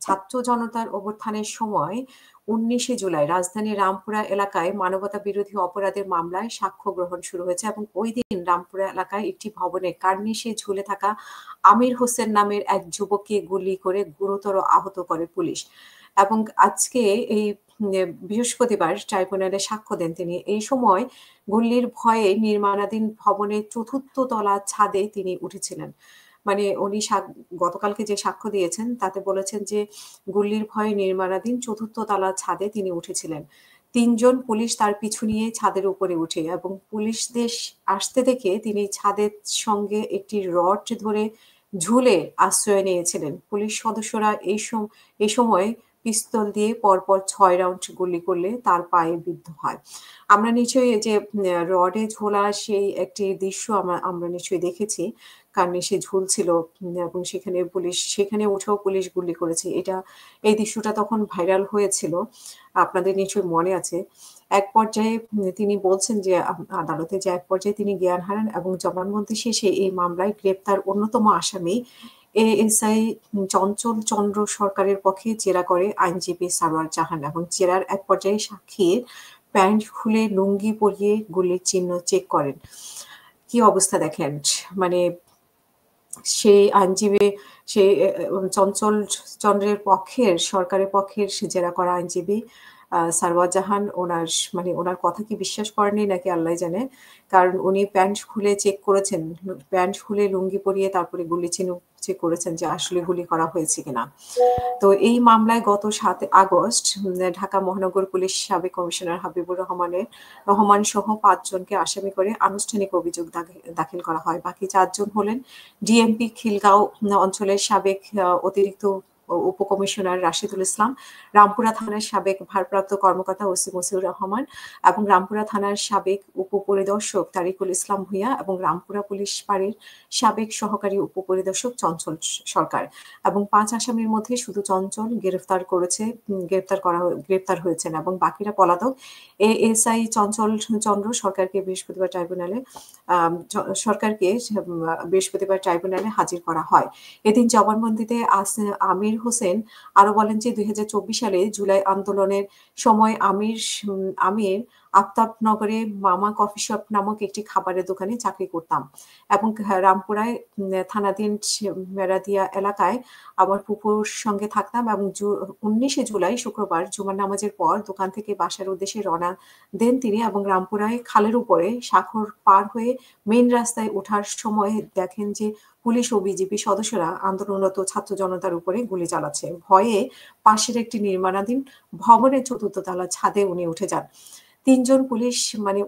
ছাত্র জনতার অভ্যুত্থানের সময় 19শে জুলাই রাজধানীর রামপুরা এলাকায় মানবতা বিরোধী অপরাধের মামলায় সাক্ষ্য গ্রহণ শুরু হয়েছে এবং ওই দিন রামপুরা এলাকায় একটি ভবনে কার্নিশে ঝুলে থাকা আমির হোসেন নামের এক যুবককে গুলি করে গুরুতর আহত করে পুলিশ। এবং আজকে এই বৃহস্পতিবার ট্রাইব্যুনালে সাক্ষ্য দেন তিনি। এই সময় গুলির ভয়ে নির্মাণাধীন ভবনের চতুর্থ তলা ছাদে তিনি উঠেছিলেন। মানে উনি গতকালকে যে সাক্ষ্য দিয়েছেন তাতে বলেছেন যে গুলির ভয়ে নির্মাণাধীন চতুর্থ তলার ছাদে তিনি উঠেছিলেন। ৩ জন পুলিশ তার পিছু নিয়ে ছাদের উপরে উঠে এবং পুলিশদের আসতে দেখে তিনি ছাদের সঙ্গে একটি রড ধরে ঝুলে আশ্রয় নিয়েছিলেন। পুলিশ সদস্যরা এই সময় পিস্তল দিয়ে পরপর ৬ রাউন্ড গুলি করলে তার পায়ে বিদ্ধ হয়। আমরা নিশ্চয়ই এই যে রডে ঝোলা সেই একটি দৃশ্য আমরা নিশ্চয়ই দেখেছি। কার্নিশে ঝুলছিল এবং সেখানে উঠেও পুলিশ গুলি করেছে। এই দৃশ্যটা তখন ভাইরাল হয়েছিল। আপনাদের নিশ্চয়ই মনে আছে। এক পর্যায়ে তিনি বলছেন যে আদালতে যে এক পর্যায়ে তিনি জ্ঞান হারান এবং জবানবন্দি শেষে এই মামলায় গ্রেপ্তার অন্যতম আসামি এএসআই চঞ্চল চন্দ্র সরকারের পক্ষে জেরা করে আইনজীবী সারোয়ার জাহান এবং জেরার এক পর্যায়ে সাক্ষীর প্যান্ট খুলে লুঙ্গি পরিয়ে গুলির চিহ্ন চেক করেন। কি অবস্থা দেখেন, মানে সেই আইনজীবী সেই চঞ্চল চন্দ্রের সরকারের পক্ষের জেরা করা আইনজীবী সারওয়ার জাহান ওনার কথা কি বিশ্বাস করেননি নাকি আল্লাহ জানে। কারণ উনি প্যান্ট খুলে চেক করেছেন, প্যান্ট খুলে লুঙ্গি পরিয়ে তারপরে গুলি চিহ্ন চেক করেছেন যে আসলে গুলি করা হয়েছে কিনা। তো এই মামলায় গত ৭ আগস্ট ঢাকা মহানগর পুলিশ সাবেক কমিশনার হাবিবুর রহমান সহ ৫ জনকে আসামি করে আনুষ্ঠানিক অভিযোগ দাখিল করা হয়। বাকি ৪ জন হলেন ডিএমপি খিলগাঁও অঞ্চলের সাবেক অতিরিক্ত উপকমিশনার রাশিদুল ইসলাম, রামপুরা থানার সাবেক ভারপ্রাপ্ত কর্মকর্তা ওসি মসিউর রহমান এবং রামপুরা থানার সাবেক উপপরিদর্শক তারিকুল ইসলাম ভূঁইয়া এবং রামপুরা পুলিশ ফাঁড়ির সাবেক সহকারী উপপরিদর্শক চঞ্চল সরকার। এবং ৫ আসামির মধ্যে শুধু চঞ্চল গ্রেফতার হয়েছেন এবং বাকিরা পলাতক। এএসআই চঞ্চল চন্দ্র সরকারকে বৃহস্পতিবার ট্রাইব্যুনালে হাজির করা হয়। এদিন জবানবন্দিতে আমির হোসেন আরো বলেন যে ২০২৪ সালে জুলাই আন্দোলনের সময় আমির আফতাবনগরে মামা কফি শপ নামক একটি খাবারের দোকানে চাকরি করতাম এবং রামপুরায় থানাধীন মেরাদিয়া এলাকায় আমার ফুপুর সঙ্গে থাকতাম এবং ১৯শে জুলাই শুক্রবার জুমার নামাজের পর দোকান থেকে বাসার উদ্দেশ্যে রওনা দেন তিনি এবং রামপুরায় খালের উপরে সাগর পার হয়ে মেইন রাস্তায় ওঠার সময় দেখেন যে পুলিশ ও বিজিবি সদস্যরা আন্দোলনরত ছাত্র জনতার উপরে গুলি চালাচ্ছে। ভয়ে পাশের একটি নির্মাণাধীন ভবনের চতুর্থ তলার ছাদে উনি উঠে যান। ৩ জন পুলিশ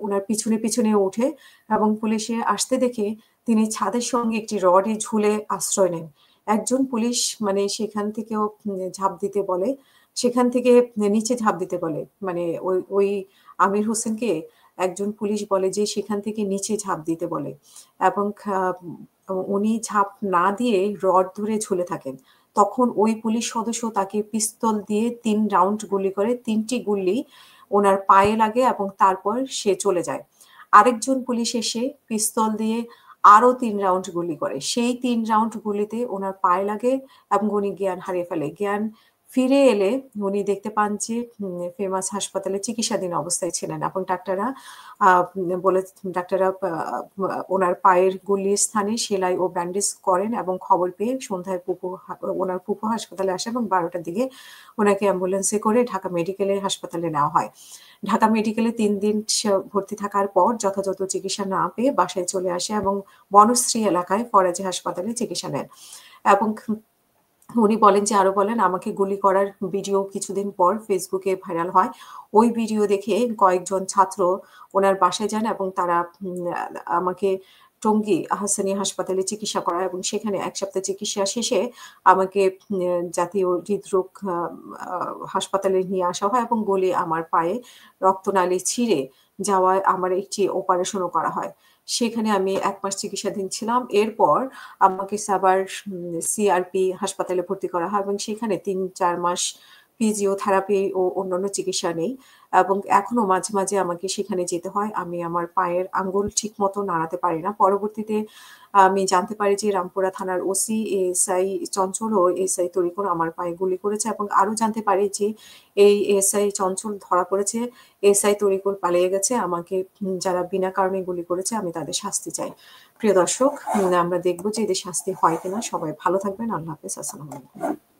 ওনার পিছনে উঠে এবং পুলিশে আসতে দেখে তিনি ছাদের সঙ্গে একটি রডে ঝুলে আশ্রয় নেন। একজন পুলিশ সেখান থেকেও সেখান থেকে নিচে ঝাঁপ দিতে বলে। ওই আমির হোসেনকে একজন পুলিশ বলে যে সেখান থেকে নিচে ঝাঁপ দিতে বলে এবং উনি ঝাঁপ না দিয়ে রড ধরে ঝুলে থাকেন। তখন ওই পুলিশ সদস্য তাকে পিস্তল দিয়ে ৩ রাউন্ড গুলি করে। ৩টি গুলি ওনার পায়ে লাগে এবং তারপর সে চলে যায়। আরেকজন পুলিশ এসে পিস্তল দিয়ে আরো ৩ রাউন্ড গুলি করে। সেই ৩ রাউন্ড গুলিতে ওনার পায়ে লাগে এবং উনি জ্ঞান হারিয়ে ফেলে। জ্ঞান ফিরে এলে উনি দেখতে পান যে ফেমাস হাসপাতালে চিকিৎসাধীন অবস্থায় ছিলেন এবং ডাক্তাররা ওনার পায়ের গুলির স্থানে সেলাই ও ব্যান্ডেজ করেন এবং খবর পেয়ে সন্ধ্যায় ওনার ফুপু হাসপাতালে আসে এবং ১২টার দিকে ওনাকে অ্যাম্বুলেন্সে করে ঢাকা মেডিকেল হাসপাতালে নেওয়া হয়। ঢাকা মেডিকেলে ৩ দিন ভর্তি থাকার পর যথাযথ চিকিৎসা না পেয়ে বাসায় চলে আসে এবং বনশ্রী এলাকায় ফরাজি হাসপাতালে চিকিৎসা নেন। এবং উনি আরো বলেন আমাকে গুলি করার ভিডিও কিছুদিন পর ফেসবুকে ভাইরাল হয়। ওই ভিডিও দেখে কয়েকজন ছাত্র ওনার বাসায় যান এবং তারা আমাকে টঙ্গী আহসানিয়া হাসপাতালে চিকিৎসা করায় এবং সেখানে ১ সপ্তাহ চিকিৎসা শেষে আমাকে জাতীয় হৃদরোগ হাসপাতালে নিয়ে আসা হয় এবং বলে আমার পায়ে রক্তনালী ছিঁড়ে যাওয়ায় আমার একটি অপারেশনও করা হয়। সেখানে আমি ১ মাস চিকিৎসাধীন ছিলাম। এরপর আমাকে সাভার সিআরপি হাসপাতালে ভর্তি করা হয় এবং সেখানে ৩-৪ মাস ফিজিওথেরাপি ও অন্যান্য চিকিৎসা নেই এবং এখনো মাঝে, মাঝে আমাকে সেখানে যেতে হয়। আমি আমার পায়ের আঙ্গুল ঠিকমতো নাড়াতে পারি না। পরবর্তীতে আমি জানতে পারি যে রামপুরা থানার ওসি এএসআই চঞ্চল ও এসআই তরিকুল আমার পায়ে গুলি করেছে এবং আরো জানতে পারি যে এই এসআই চঞ্চল ধরা পড়েছে, এসআই তরিকুল পালিয়ে গেছে। আমাকে যারা বিনা কারণে গুলি করেছে আমি তাদের শাস্তি চাই। প্রিয় দর্শক, আমরা দেখব যে এদের শাস্তি হয় কিনা। সবাই ভালো থাকবেন। আল্লাহ হাফেজ। আসসালামু আলাইকুম।